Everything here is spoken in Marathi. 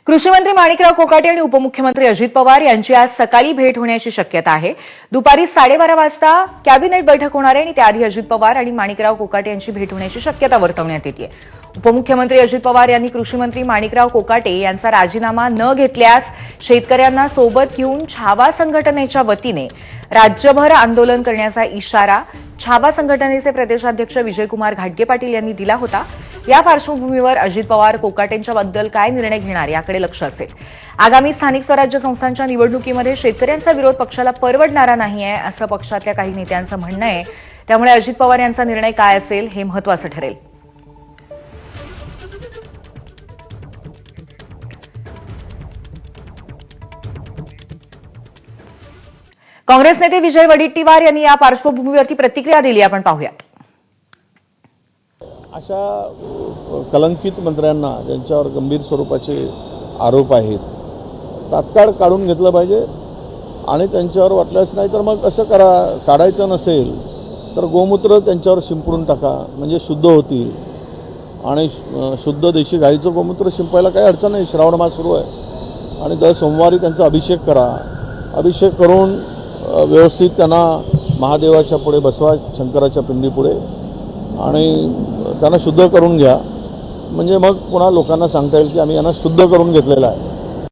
कृषी मंत्री माणिकराव कोकाटे आणि उपमुख्यमंत्री अजित पवार यांची आज सकाळी भेट होण्याची शक्यता आहे। दुपारी 12:30 वाजता कॅबिनेट बैठक होणार आहे आणि त्याआधी अजित पवार आणि माणिकराव कोकाटे यांची भेट होण्याची शक्यता वर्तवण्यात येते। उपमुख्यमंत्री अजित पवार यांनी कृषी मंत्री माणिकराव कोकाटे यांचा राजीनामा न घेतल्यास शेतकऱ्यांना सोबत घेऊन छावा संघटनेच्या वतीने राज्यभर आंदोलन करण्याचा इशारा छावा संघटनेचे प्रदेशाध्यक्ष विजयकुमार घाटगे पाटील यांनी दिला होता। या पार्श्वभूमीवर अजित पवार कोकाटेंच्याबद्दल काय निर्णय घेणार याकडे लक्ष असेल। आगामी स्थानिक स्वराज्य संस्थांच्या निवडणुकीमध्ये शेतकऱ्यांचा विरोध पक्षाला परवडणारा नाहीये असं पक्षातल्या काही नेत्यांचं म्हणणं आहे। त्यामुळे अजित पवार यांचा निर्णय काय असेल हे महत्त्वाचं ठरेल। काँग्रेस नेते विजय वडेट्टीवार यांनी या पार्श्वभूमीवरती प्रतिक्रिया दिली, आपण पाहूयात। अशा कलंकित मंत्र्यांना ज्यांच्यावर गंभीर स्वरूपाचे आरोप आहेत तात्काळ काढून घेतलं पाहिजे आणि त्यांच्यावर वाटल्यास नाही तर मग असं काढायचं नसेल तर गोमूत्र त्यांच्यावर शिंपडून टाका, म्हणजे शुद्ध होतील आणि शुद्ध देशी गाईचं गोमूत्र शिंपायला काही अडचण नाही। श्रावण मास सुरू आहे आणि दर सोमवारी त्यांचा अभिषेक करा, अभिषेक करून व्यवस्थित त्यांना महादेवाच्या पुढे बसवा, शंकराच्या पिंडीपुढे, आणि त्यांना शुद्ध करून घ्या, म्हणजे मग पुन्हा लोकांना सांगता येईल की आम्ही यांना शुद्ध करून घेतलेलं आहे।